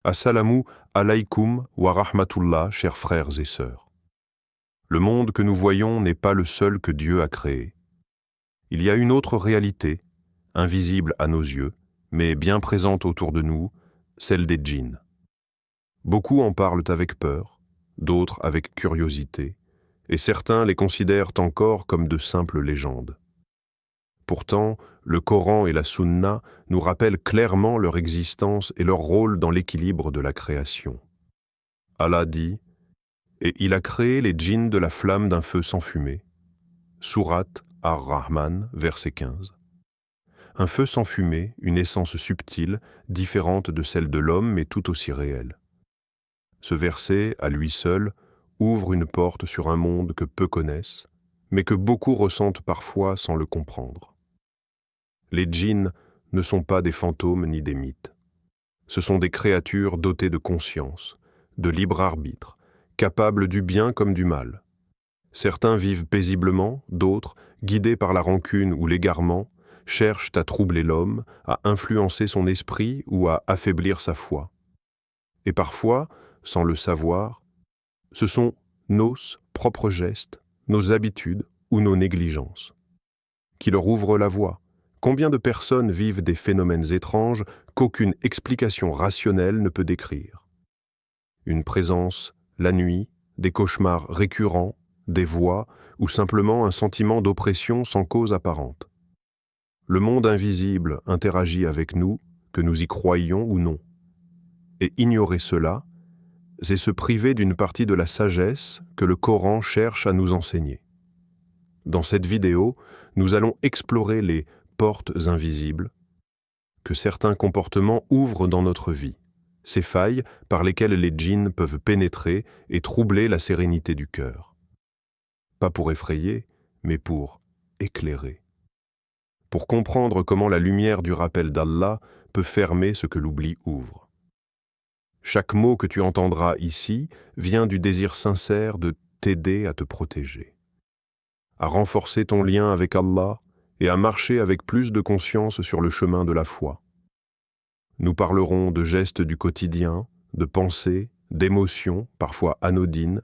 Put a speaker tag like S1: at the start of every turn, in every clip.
S1: Assalamu alaykum wa rahmatullah, chers frères et sœurs. Le monde que nous voyons n'est pas le seul que Dieu a créé. Il y a une autre réalité, invisible à nos yeux, mais bien présente autour de nous, celle des djinns. Beaucoup en parlent avec peur, d'autres avec curiosité, et certains les considèrent encore comme de simples légendes. Pourtant, le Coran et la Sunna nous rappellent clairement leur existence et leur rôle dans l'équilibre de la création. Allah dit « Et il a créé les djinns de la flamme d'un feu sans fumée » Sourate Ar-Rahman, verset 15. Un feu sans fumée, une essence subtile, différente de celle de l'homme mais tout aussi réelle. Ce verset, à lui seul, ouvre une porte sur un monde que peu connaissent, mais que beaucoup ressentent parfois sans le comprendre. Les djinns ne sont pas des fantômes ni des mythes. Ce sont des créatures dotées de conscience, de libre arbitre, capables du bien comme du mal. Certains vivent paisiblement, d'autres, guidés par la rancune ou l'égarement, cherchent à troubler l'homme, à influencer son esprit ou à affaiblir sa foi. Et parfois, sans le savoir, ce sont nos propres gestes, nos habitudes ou nos négligences qui leur ouvrent la voie. Combien de personnes vivent des phénomènes étranges qu'aucune explication rationnelle ne peut décrire? Une présence, la nuit, des cauchemars récurrents, des voix ou simplement un sentiment d'oppression sans cause apparente. Le monde invisible interagit avec nous, que nous y croyions ou non. Et ignorer cela, c'est se priver d'une partie de la sagesse que le Coran cherche à nous enseigner. Dans cette vidéo, nous allons explorer les portes invisibles que certains comportements ouvrent dans notre vie, ces failles par lesquelles les djinns peuvent pénétrer et troubler la sérénité du cœur. Pas pour effrayer, mais pour éclairer. Pour comprendre comment la lumière du rappel d'Allah peut fermer ce que l'oubli ouvre. Chaque mot que tu entendras ici vient du désir sincère de t'aider à te protéger, à renforcer ton lien avec Allah et à marcher avec plus de conscience sur le chemin de la foi. Nous parlerons de gestes du quotidien, de pensées, d'émotions, parfois anodines,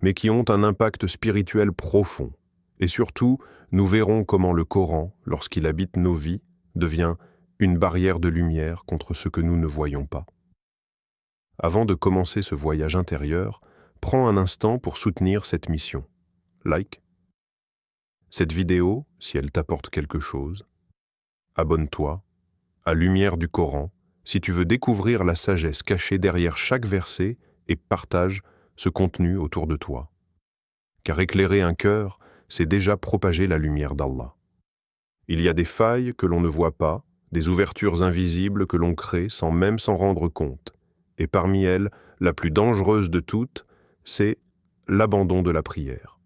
S1: mais qui ont un impact spirituel profond. Et surtout, nous verrons comment le Coran, lorsqu'il habite nos vies, devient une barrière de lumière contre ce que nous ne voyons pas. Avant de commencer ce voyage intérieur, prends un instant pour soutenir cette mission. Like cette vidéo, si elle t'apporte quelque chose. Abonne-toi, à Lumière du Coran, si tu veux découvrir la sagesse cachée derrière chaque verset et partage ce contenu autour de toi. Car éclairer un cœur, c'est déjà propager la lumière d'Allah. Il y a des failles que l'on ne voit pas, des ouvertures invisibles que l'on crée sans même s'en rendre compte. Et parmi elles, la plus dangereuse de toutes, c'est l'abandon de la prière.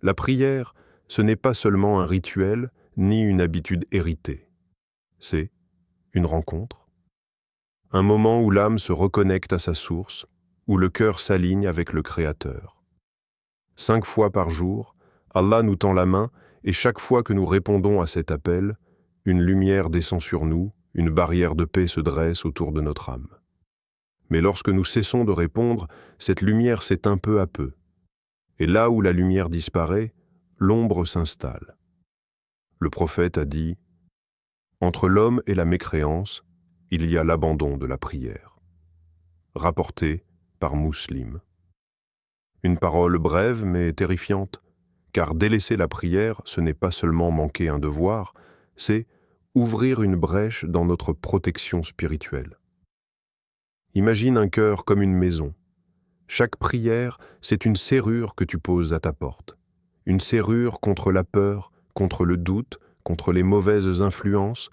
S1: La prière, ce n'est pas seulement un rituel ni une habitude héritée. C'est une rencontre, un moment où l'âme se reconnecte à sa source, où le cœur s'aligne avec le Créateur. 5 fois par jour, Allah nous tend la main et chaque fois que nous répondons à cet appel, une lumière descend sur nous, une barrière de paix se dresse autour de notre âme. Mais lorsque nous cessons de répondre, cette lumière s'éteint peu à peu. Et là où la lumière disparaît, l'ombre s'installe. Le prophète a dit « Entre l'homme et la mécréance, il y a l'abandon de la prière. » Rapporté par Muslim. Une parole brève mais terrifiante, car délaisser la prière, ce n'est pas seulement manquer un devoir, c'est ouvrir une brèche dans notre protection spirituelle. Imagine un cœur comme une maison. Chaque prière, c'est une serrure que tu poses à ta porte. Une serrure contre la peur, contre le doute, contre les mauvaises influences,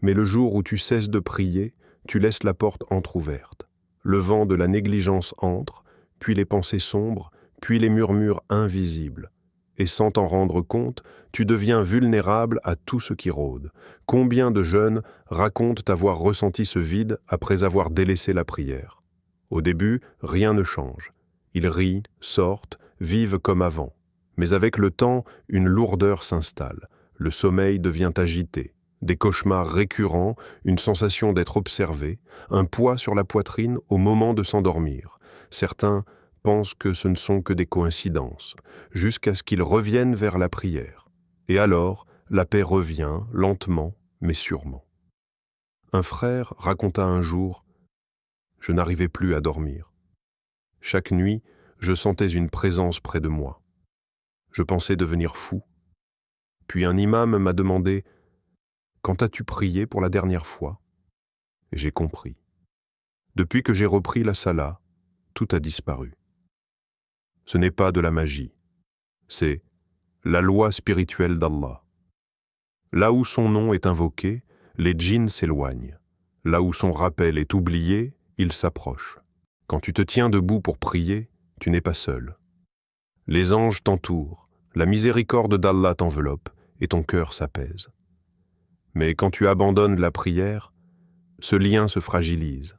S1: mais le jour où tu cesses de prier, tu laisses la porte entr'ouverte. Le vent de la négligence entre, puis les pensées sombres, puis les murmures invisibles. Et sans t'en rendre compte, tu deviens vulnérable à tout ce qui rôde. Combien de jeunes racontent avoir ressenti ce vide après avoir délaissé la prière? Au début, rien ne change. Ils rient, sortent, vivent comme avant. Mais avec le temps, une lourdeur s'installe. Le sommeil devient agité. Des cauchemars récurrents, une sensation d'être observé, un poids sur la poitrine au moment de s'endormir. Certains pensent que ce ne sont que des coïncidences, jusqu'à ce qu'ils reviennent vers la prière. Et alors, la paix revient, lentement, mais sûrement. Un frère raconta un jour « Je n'arrivais plus à dormir. Chaque nuit, je sentais une présence près de moi. Je pensais devenir fou. Puis un imam m'a demandé « Quand as-tu prié pour la dernière fois ?» Et j'ai compris. Depuis que j'ai repris la sala, tout a disparu. Ce n'est pas de la magie, c'est la loi spirituelle d'Allah. Là où son nom est invoqué, les djinns s'éloignent. Là où son rappel est oublié, ils s'approchent. Quand tu te tiens debout pour prier, tu n'es pas seul. Les anges t'entourent, la miséricorde d'Allah t'enveloppe et ton cœur s'apaise. Mais quand tu abandonnes la prière, ce lien se fragilise.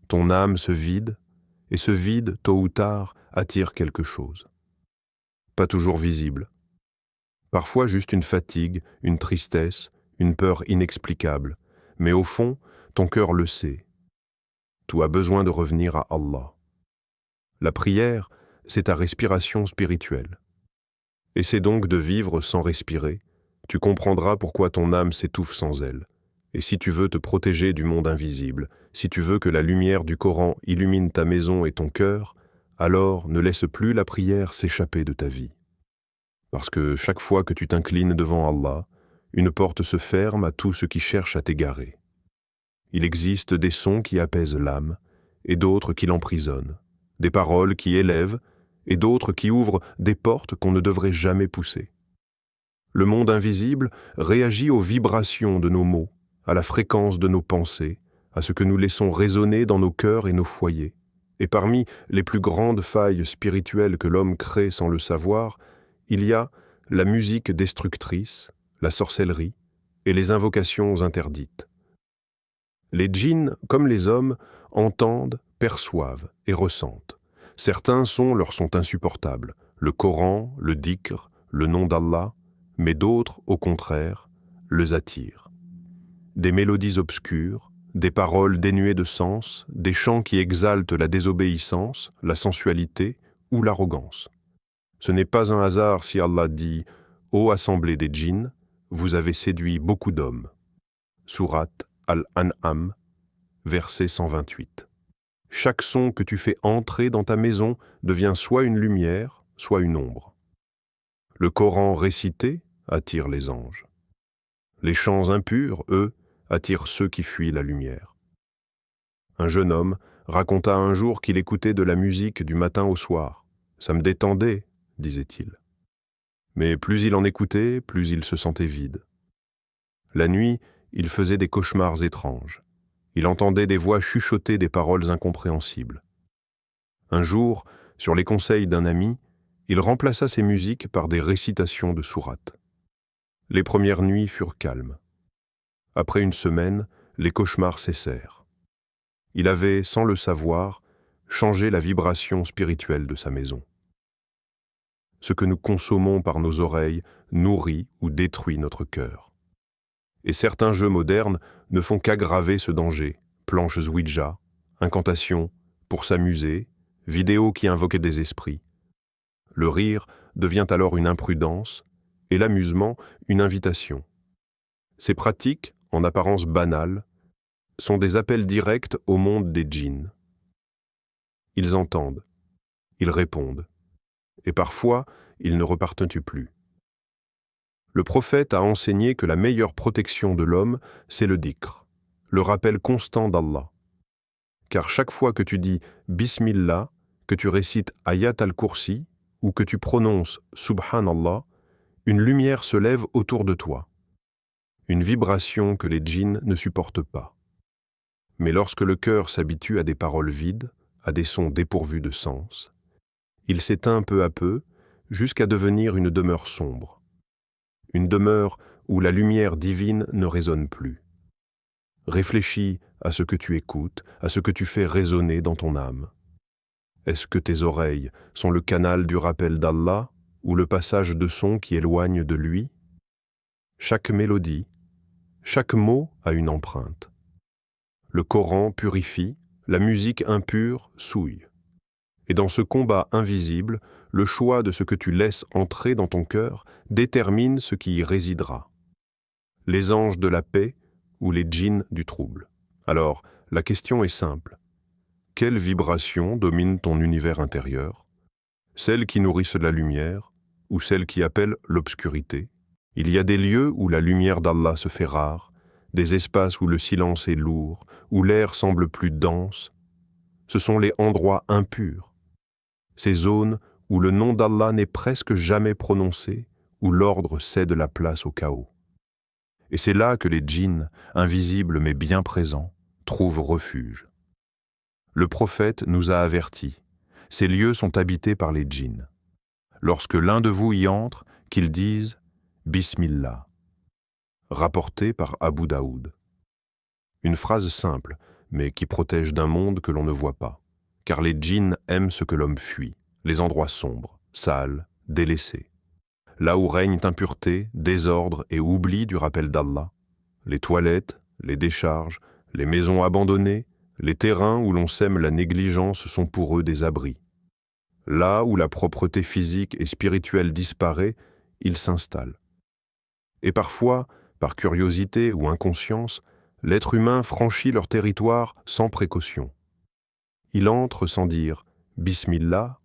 S1: Ton âme se vide, et ce vide, tôt ou tard, attire quelque chose. Pas toujours visible. Parfois juste une fatigue, une tristesse, une peur inexplicable. Mais au fond, ton cœur le sait. Tu as besoin de revenir à Allah. La prière, c'est ta respiration spirituelle. Essaie donc de vivre sans respirer. Tu comprendras pourquoi ton âme s'étouffe sans elle. Et si tu veux te protéger du monde invisible, si tu veux que la lumière du Coran illumine ta maison et ton cœur, alors ne laisse plus la prière s'échapper de ta vie. Parce que chaque fois que tu t'inclines devant Allah, une porte se ferme à tout ce qui cherche à t'égarer. Il existe des sons qui apaisent l'âme et d'autres qui l'emprisonnent, des paroles qui élèvent et d'autres qui ouvrent des portes qu'on ne devrait jamais pousser. Le monde invisible réagit aux vibrations de nos mots, à la fréquence de nos pensées, à ce que nous laissons résonner dans nos cœurs et nos foyers. Et parmi les plus grandes failles spirituelles que l'homme crée sans le savoir, il y a la musique destructrice, la sorcellerie et les invocations interdites. Les djinns, comme les hommes, entendent, perçoivent et ressentent. Certains sons leur sont insupportables, le Coran, le dhikr, le nom d'Allah, mais d'autres, au contraire, les attirent. Des mélodies obscures, des paroles dénuées de sens, des chants qui exaltent la désobéissance, la sensualité ou l'arrogance. Ce n'est pas un hasard si Allah dit « Ô assemblée des djinns, vous avez séduit beaucoup d'hommes » Sourate Al-An'am, verset 128. Chaque son que tu fais entrer dans ta maison devient soit une lumière, soit une ombre. Le Coran récité attire les anges. Les chants impurs, eux, attirent ceux qui fuient la lumière. Un jeune homme raconta un jour qu'il écoutait de la musique du matin au soir. « Ça me détendait », disait-il. Mais plus il en écoutait, plus il se sentait vide. La nuit, il faisait des cauchemars étranges. Il entendait des voix chuchoter des paroles incompréhensibles. Un jour, sur les conseils d'un ami, il remplaça ses musiques par des récitations de sourates. Les premières nuits furent calmes. Après une semaine, les cauchemars cessèrent. Il avait, sans le savoir, changé la vibration spirituelle de sa maison. Ce que nous consommons par nos oreilles nourrit ou détruit notre cœur. Et certains jeux modernes ne font qu'aggraver ce danger. Planches Ouija, incantations, pour s'amuser, vidéos qui invoquent des esprits. Le rire devient alors une imprudence et l'amusement une invitation. Ces pratiques, en apparence banales, sont des appels directs au monde des djinns. Ils entendent, ils répondent, et parfois ils ne repartent plus. Le prophète a enseigné que la meilleure protection de l'homme, c'est le dhikr, le rappel constant d'Allah. Car chaque fois que tu dis « Bismillah », que tu récites « Ayat al-Kursi » ou que tu prononces « Subhanallah », une lumière se lève autour de toi. Une vibration que les djinns ne supportent pas. Mais lorsque le cœur s'habitue à des paroles vides, à des sons dépourvus de sens, il s'éteint peu à peu jusqu'à devenir une demeure sombre. Une demeure où la lumière divine ne résonne plus. Réfléchis à ce que tu écoutes, à ce que tu fais résonner dans ton âme. Est-ce que tes oreilles sont le canal du rappel d'Allah ou le passage de sons qui éloignent de lui? Chaque mélodie, Chaque mot a une empreinte. Le Coran purifie, la musique impure souille. Et dans ce combat invisible, le choix de ce que tu laisses entrer dans ton cœur détermine ce qui y résidera. Les anges de la paix ou les djinns du trouble. Alors, la question est simple. Quelle vibration domine ton univers intérieur? Celle qui nourrissent la lumière ou celle qui appelle l'obscurité? Il y a des lieux où la lumière d'Allah se fait rare, des espaces où le silence est lourd, où l'air semble plus dense. Ce sont les endroits impurs. Ces zones où le nom d'Allah n'est presque jamais prononcé, où l'ordre cède la place au chaos. Et c'est là que les djinns, invisibles mais bien présents, trouvent refuge. Le prophète nous a avertis, ces lieux sont habités par les djinns. Lorsque l'un de vous y entre, qu'il dise « Bismillah », rapporté par Abu Daoud. Une phrase simple, mais qui protège d'un monde que l'on ne voit pas. Car les djinns aiment ce que l'homme fuit, les endroits sombres, sales, délaissés. Là où règnent impureté, désordre et oubli du rappel d'Allah, les toilettes, les décharges, les maisons abandonnées, les terrains où l'on sème la négligence sont pour eux des abris. Là où la propreté physique et spirituelle disparaît, ils s'installent. Et parfois, par curiosité ou inconscience, l'être humain franchit leur territoire sans précaution. Il entre sans dire « Bismillah »,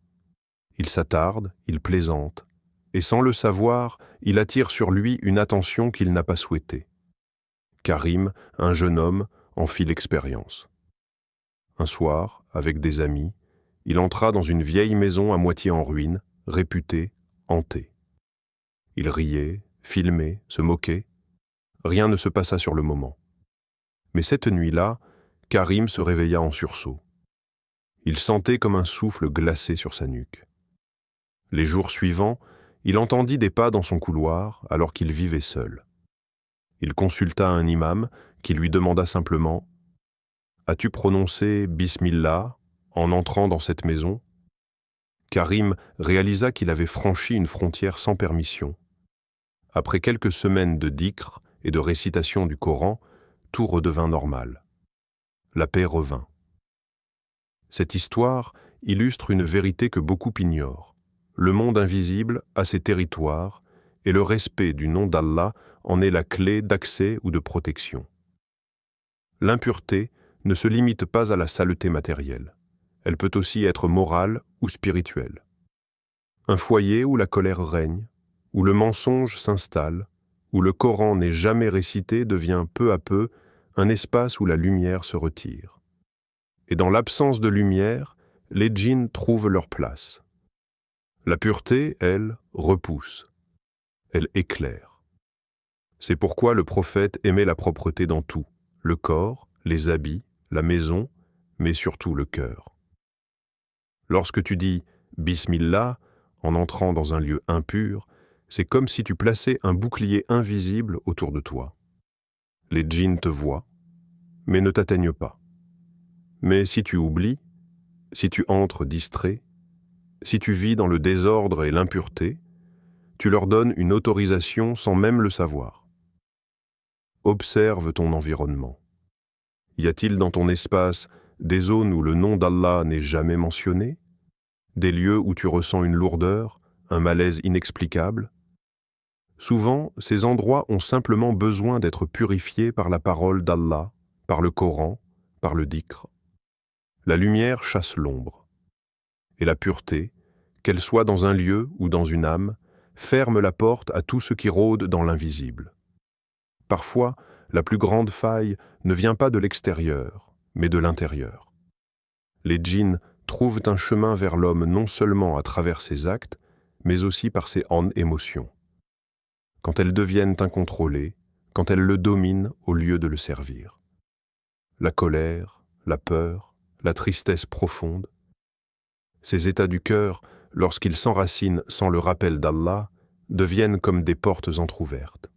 S1: il s'attarde, il plaisante, et sans le savoir, il attire sur lui une attention qu'il n'a pas souhaitée. Karim, un jeune homme, en fit l'expérience. Un soir, avec des amis, il entra dans une vieille maison à moitié en ruine, réputée, hantée. Il riait, filmait, se moquait. Rien ne se passa sur le moment. Mais cette nuit-là, Karim se réveilla en sursaut. Il sentait comme un souffle glacé sur sa nuque. Les jours suivants, il entendit des pas dans son couloir alors qu'il vivait seul. Il consulta un imam qui lui demanda simplement « As-tu prononcé Bismillah en entrant dans cette maison ?» Karim réalisa qu'il avait franchi une frontière sans permission. Après quelques semaines de dhikr et de récitation du Coran, tout redevint normal. La paix revint. Cette histoire illustre une vérité que beaucoup ignorent. Le monde invisible a ses territoires et le respect du nom d'Allah en est la clé d'accès ou de protection. L'impureté ne se limite pas à la saleté matérielle. Elle peut aussi être morale ou spirituelle. Un foyer où la colère règne, où le mensonge s'installe, où le Coran n'est jamais récité devient peu à peu un espace où la lumière se retire. Et dans l'absence de lumière, les djinns trouvent leur place. La pureté, elle, repousse. Elle éclaire. C'est pourquoi le prophète aimait la propreté dans tout, le corps, les habits, la maison, mais surtout le cœur. Lorsque tu dis « Bismillah » en entrant dans un lieu impur, c'est comme si tu plaçais un bouclier invisible autour de toi. Les djinns te voient, mais ne t'atteignent pas. Mais si tu oublies, si tu entres distrait, si tu vis dans le désordre et l'impureté, tu leur donnes une autorisation sans même le savoir. Observe ton environnement. Y a-t-il dans ton espace des zones où le nom d'Allah n'est jamais mentionné? Des lieux où tu ressens une lourdeur, un malaise inexplicable? Souvent, ces endroits ont simplement besoin d'être purifiés par la parole d'Allah, par le Coran, par le dhikr. La lumière chasse l'ombre. Et la pureté, qu'elle soit dans un lieu ou dans une âme, ferme la porte à tout ce qui rôde dans l'invisible. Parfois, la plus grande faille ne vient pas de l'extérieur, mais de l'intérieur. Les djinns trouvent un chemin vers l'homme non seulement à travers ses actes, mais aussi par ses émotions. Quand elles deviennent incontrôlées, quand elles le dominent au lieu de le servir. La colère, la peur, la tristesse profonde. Ces états du cœur, lorsqu'ils s'enracinent sans le rappel d'Allah, deviennent comme des portes entr'ouvertes.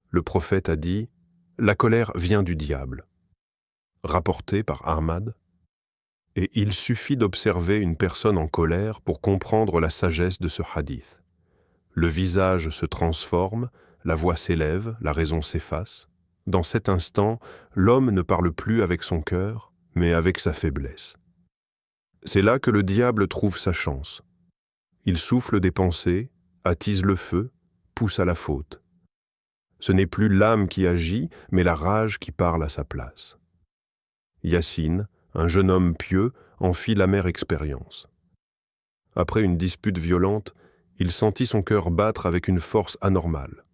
S1: Le prophète a dit « La colère vient du diable », rapporté par Ahmad, et il suffit d'observer une personne en colère pour comprendre la sagesse de ce hadith. Le visage se transforme, la voix s'élève, la raison s'efface. Dans cet instant, l'homme ne parle plus avec son cœur, mais avec sa faiblesse. C'est là que le diable trouve sa chance. Il souffle des pensées, attise le feu, pousse à la faute. Ce n'est plus l'âme qui agit, mais la rage qui parle à sa place. Yassine, un jeune homme pieux, en fit l'amère expérience. Après une dispute violente, il sentit son cœur battre avec une force anormale.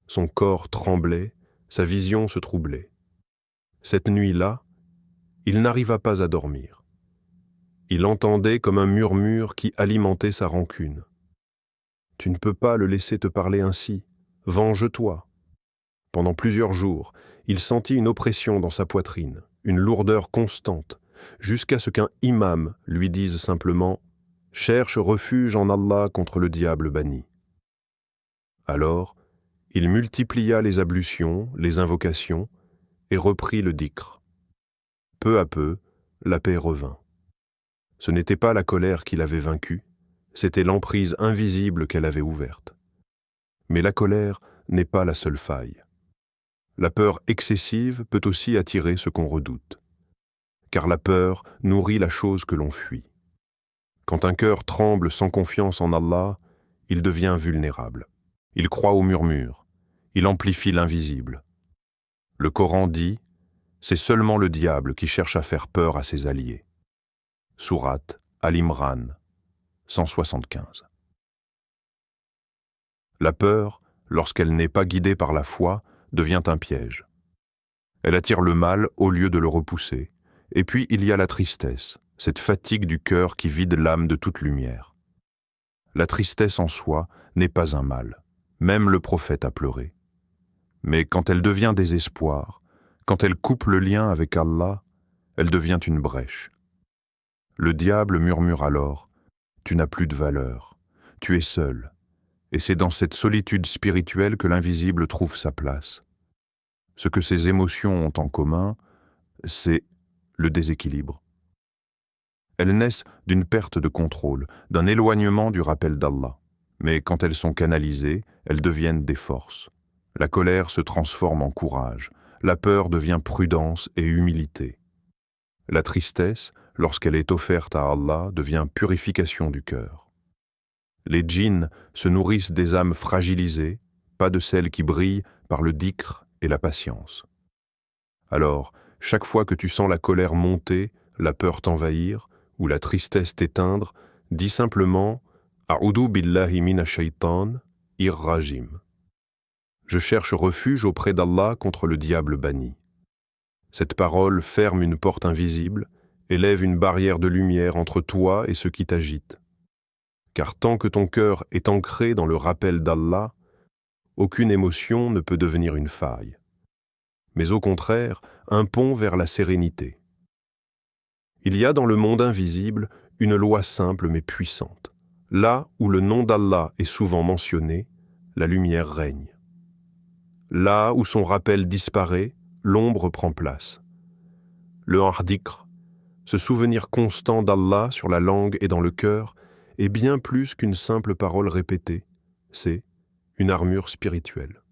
S1: Son corps tremblait, sa vision se troublait. Cette nuit-là, il n'arriva pas à dormir. Il entendait comme un murmure qui alimentait sa rancune. « Tu ne peux pas le laisser te parler ainsi. Venge-toi. » Pendant plusieurs jours, il sentit une oppression dans sa poitrine, une lourdeur constante, jusqu'à ce qu'un imam lui dise simplement « Cherche refuge en Allah contre le diable banni. » Alors, il multiplia les ablutions, les invocations, et reprit le dhikr. Peu à peu, la paix revint. Ce n'était pas la colère qui l'avait vaincue, c'était l'emprise invisible qu'elle avait ouverte. Mais la colère n'est pas la seule faille. La peur excessive peut aussi attirer ce qu'on redoute. Car la peur nourrit la chose que l'on fuit. Quand un cœur tremble sans confiance en Allah, il devient vulnérable. Il croit au murmure, il amplifie l'invisible. Le Coran dit « C'est seulement le diable qui cherche à faire peur à ses alliés. » Sourate Al-Imran, 175. La peur, lorsqu'elle n'est pas guidée par la foi, devient un piège. Elle attire le mal au lieu de le repousser. Et puis il y a la tristesse, cette fatigue du cœur qui vide l'âme de toute lumière. La tristesse en soi n'est pas un mal. Même le prophète a pleuré. Mais quand elle devient désespoir, quand elle coupe le lien avec Allah, elle devient une brèche. Le diable murmure alors « Tu n'as plus de valeur, tu es seul. » Et c'est dans cette solitude spirituelle que l'invisible trouve sa place. Ce que ces émotions ont en commun, c'est le déséquilibre. Elles naissent d'une perte de contrôle, d'un éloignement du rappel d'Allah. Mais quand elles sont canalisées, elles deviennent des forces. La colère se transforme en courage, la peur devient prudence et humilité. La tristesse, lorsqu'elle est offerte à Allah, devient purification du cœur. Les djinns se nourrissent des âmes fragilisées, pas de celles qui brillent par le dhikr et la patience. Alors, chaque fois que tu sens la colère monter, la peur t'envahir, ou la tristesse t'éteindre, dis simplement « A'udhu billahi minash shaitan, ir-rajim ». Je cherche refuge auprès d'Allah contre le diable banni. Cette parole ferme une porte invisible, élève une barrière de lumière entre toi et ce qui t'agite. Car tant que ton cœur est ancré dans le rappel d'Allah, aucune émotion ne peut devenir une faille. Mais au contraire, un pont vers la sérénité. Il y a dans le monde invisible une loi simple mais puissante. Là où le nom d'Allah est souvent mentionné, la lumière règne. Là où son rappel disparaît, l'ombre prend place. Le dhikr, ce souvenir constant d'Allah sur la langue et dans le cœur, est bien plus qu'une simple parole répétée. C'est une armure spirituelle.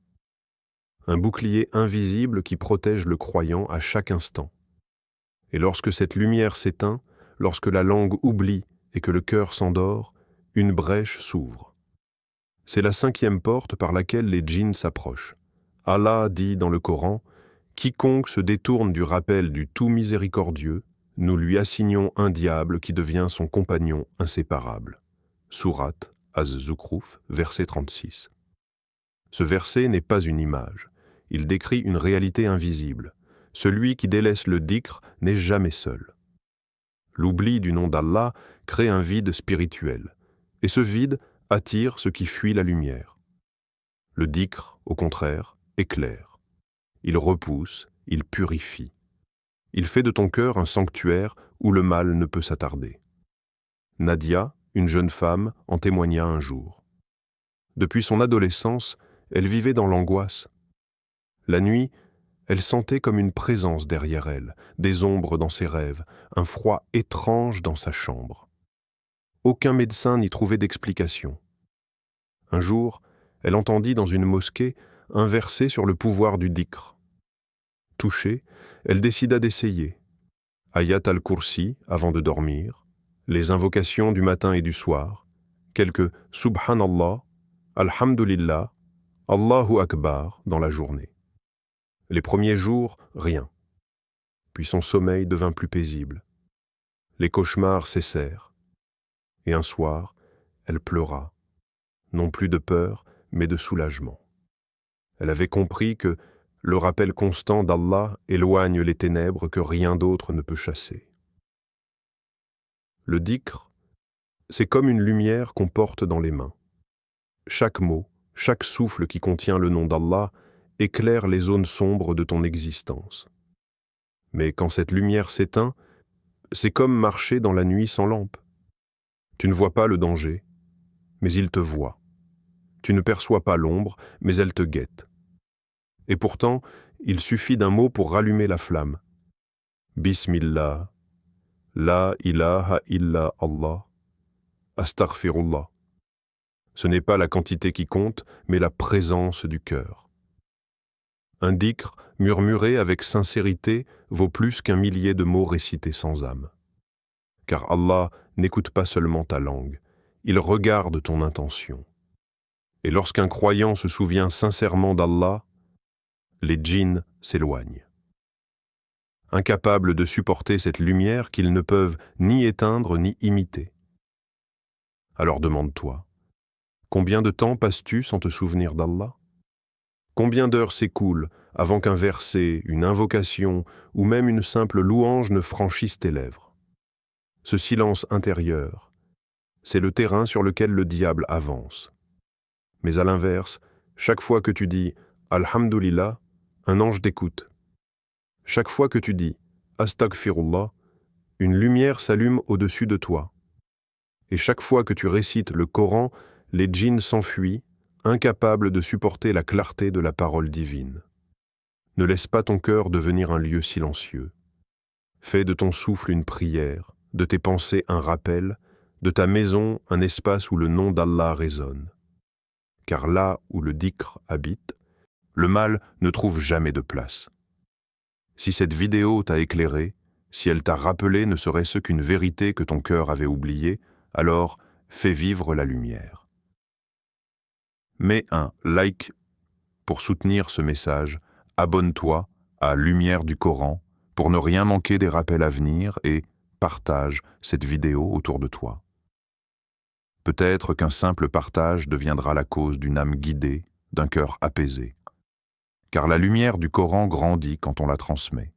S1: Un bouclier invisible qui protège le croyant à chaque instant. Et lorsque cette lumière s'éteint, lorsque la langue oublie et que le cœur s'endort, une brèche s'ouvre. C'est la 5e porte par laquelle les djinns s'approchent. Allah dit dans le Coran « Quiconque se détourne du rappel du tout miséricordieux, nous lui assignons un diable qui devient son compagnon inséparable. » Sourate Az-Zukhruf, verset 36. Ce verset n'est pas une image. Il décrit une réalité invisible. Celui qui délaisse le dhikr n'est jamais seul. L'oubli du nom d'Allah crée un vide spirituel, et ce vide attire ce qui fuit la lumière. Le dhikr, au contraire, éclaire. Il repousse, il purifie. Il fait de ton cœur un sanctuaire où le mal ne peut s'attarder. Nadia, une jeune femme, en témoigna un jour. Depuis son adolescence, elle vivait dans l'angoisse. La nuit, elle sentait comme une présence derrière elle, des ombres dans ses rêves, un froid étrange dans sa chambre. Aucun médecin n'y trouvait d'explication. Un jour, elle entendit dans une mosquée un verset sur le pouvoir du dhikr. Touchée, elle décida d'essayer. Ayat al-Kursi avant de dormir, les invocations du matin et du soir, quelques Subhanallah, Alhamdulillah, Allahu Akbar dans la journée. Les premiers jours, rien. Puis son sommeil devint plus paisible. Les cauchemars cessèrent. Et un soir, elle pleura, non plus de peur, mais de soulagement. Elle avait compris que le rappel constant d'Allah éloigne les ténèbres que rien d'autre ne peut chasser. Le dhikr, c'est comme une lumière qu'on porte dans les mains. Chaque mot, chaque souffle qui contient le nom d'Allah éclaire les zones sombres de ton existence. Mais quand cette lumière s'éteint, c'est comme marcher dans la nuit sans lampe. Tu ne vois pas le danger, mais il te voit. Tu ne perçois pas l'ombre, mais elle te guette. Et pourtant, il suffit d'un mot pour rallumer la flamme. Bismillah, la ilaha illa Allah, astaghfirullah. Ce n'est pas la quantité qui compte, mais la présence du cœur. Un dhikr murmuré avec sincérité vaut plus qu'un millier de mots récités sans âme. Car Allah n'écoute pas seulement ta langue, il regarde ton intention. Et lorsqu'un croyant se souvient sincèrement d'Allah, les djinns s'éloignent. Incapables de supporter cette lumière qu'ils ne peuvent ni éteindre ni imiter. Alors demande-toi, combien de temps passes-tu sans te souvenir d'Allah? Combien d'heures s'écoulent avant qu'un verset, une invocation ou même une simple louange ne franchisse tes lèvres? Ce silence intérieur, c'est le terrain sur lequel le diable avance. Mais à l'inverse, chaque fois que tu dis « Alhamdulillah », un ange t'écoute. Chaque fois que tu dis « Astaghfirullah », une lumière s'allume au-dessus de toi. Et chaque fois que tu récites le Coran, les djinns s'enfuient, incapables de supporter la clarté de la parole divine. Ne laisse pas ton cœur devenir un lieu silencieux. Fais de ton souffle une prière, de tes pensées un rappel, de ta maison un espace où le nom d'Allah résonne. Car là où le dhikr habite, le mal ne trouve jamais de place. Si cette vidéo t'a éclairé, si elle t'a rappelé ne serait-ce qu'une vérité que ton cœur avait oubliée, alors fais vivre la lumière. Mets un like pour soutenir ce message, abonne-toi à Lumière du Coran pour ne rien manquer des rappels à venir et partage cette vidéo autour de toi. Peut-être qu'un simple partage deviendra la cause d'une âme guidée, d'un cœur apaisé. Car la lumière du Coran grandit quand on la transmet.